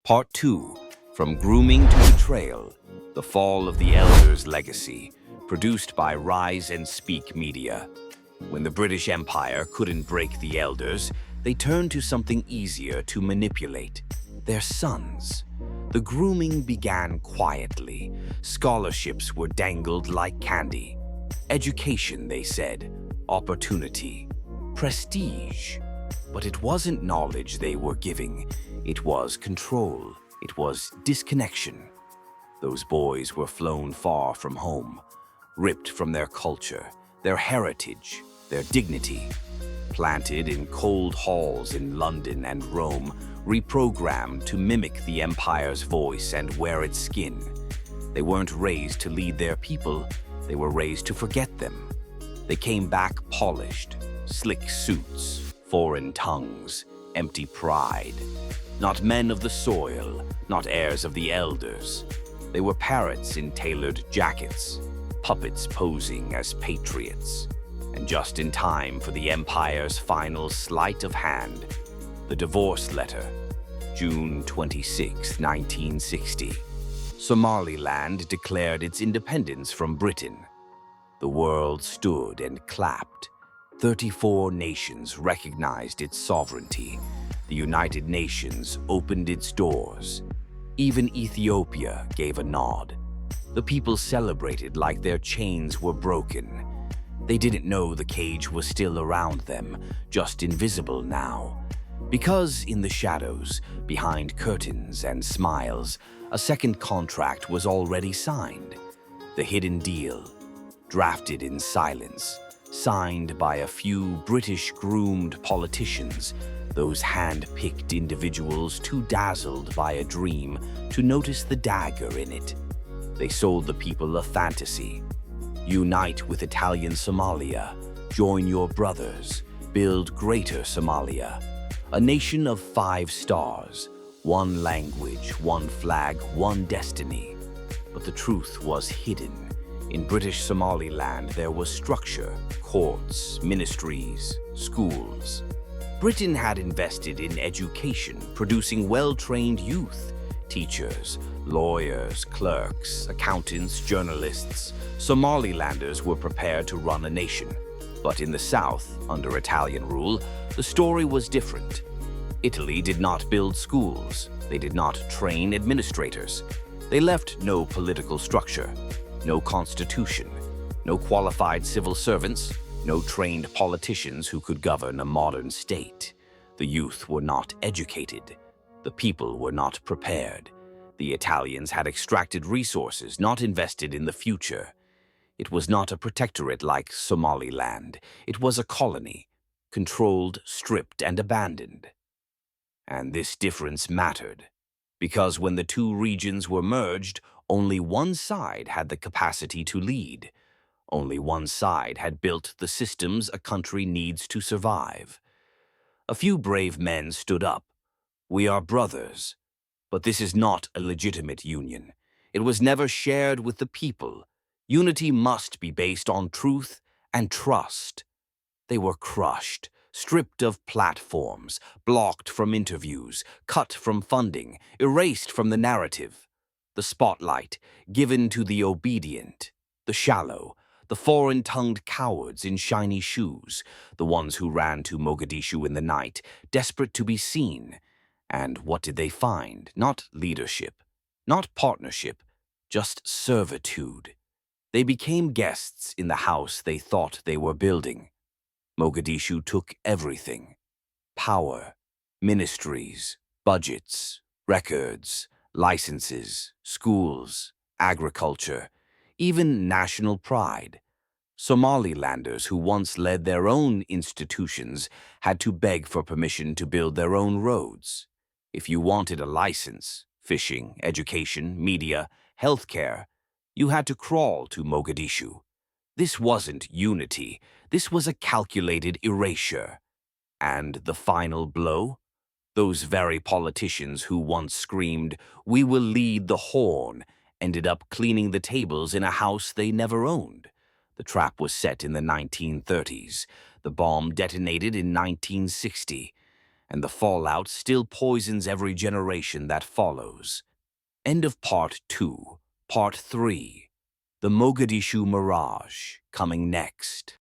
Part 2, From Grooming to Betrayal, The Fall of the Elders' Legacy, produced by Rise and Speak Media. When the British Empire couldn't break the elders, they turned to something easier to manipulate: their sons. The grooming began quietly. Scholarships were dangled like candy. Education, they said. Opportunity. Prestige. But it wasn't knowledge they were giving. It was control. It was disconnection. Those boys were flown far from home, ripped from their culture, their heritage, their dignity, planted in cold halls in London and Rome, reprogrammed to mimic the empire's voice and wear its skin. They weren't raised to lead their people, they were raised to forget them. They came back polished, slick suits, foreign tongues, empty pride. Not men of the soil, not heirs of the elders. They were parrots in tailored jackets, puppets posing as patriots. And just in time for the empire's final sleight of hand, the divorce letter, June 26, 1960. Somaliland declared its independence from Britain. The world stood and clapped. 34 nations recognized its sovereignty. The United Nations opened its doors. Even Ethiopia gave a nod. The people celebrated like their chains were broken. They didn't know the cage was still around them, just invisible now. Because in the shadows, behind curtains and smiles, a second contract was already signed. The hidden deal, drafted in silence, signed by a few British-groomed politicians, those hand-picked individuals too dazzled by a dream to notice the dagger in it. They sold the people a fantasy. Unite with Italian Somalia, join your brothers, build greater Somalia. A nation of 5 stars, one language, one flag, one destiny. But the truth was hidden. In British Somaliland, there was structure, courts, ministries, schools. Britain had invested in education, producing well-trained youth, teachers, lawyers, clerks, accountants, journalists. Somalilanders were prepared to run a nation. But in the south, under Italian rule, the story was different. Italy did not build schools. They did not train administrators. They left no political structure, no constitution, no qualified civil servants, no trained politicians who could govern a modern state. The youth were not educated. The people were not prepared. The Italians had extracted resources, not invested in the future. It was not a protectorate like Somaliland. It was a colony, controlled, stripped, and abandoned. And this difference mattered, because when the two regions were merged, only one side had the capacity to lead. Only one side had built the systems a country needs to survive. A few brave men stood up. We are brothers. But this is not a legitimate union. It was never shared with the people. Unity must be based on truth and trust. They were crushed, stripped of platforms, blocked from interviews, cut from funding, erased from the narrative. The spotlight given to the obedient, the shallow, the foreign-tongued cowards in shiny shoes, the ones who ran to Mogadishu in the night, desperate to be seen. And what did they find? Not leadership, not partnership, just servitude. They became guests in the house they thought they were building. Mogadishu took everything: power, ministries, budgets, records, licenses, schools, agriculture, even national pride. Somalilanders who once led their own institutions had to beg for permission to build their own roads. If you wanted a license, fishing, education, media, healthcare, you had to crawl to Mogadishu. This wasn't unity. This was a calculated erasure. And the final blow? Those very politicians who once screamed, "We will lead the horn," ended up cleaning the tables in a house they never owned. The trap was set in the 1930s. The bomb detonated in 1960. and the fallout still poisons every generation that follows. End of Part 2. Part 3. The Mogadishu Mirage, coming next.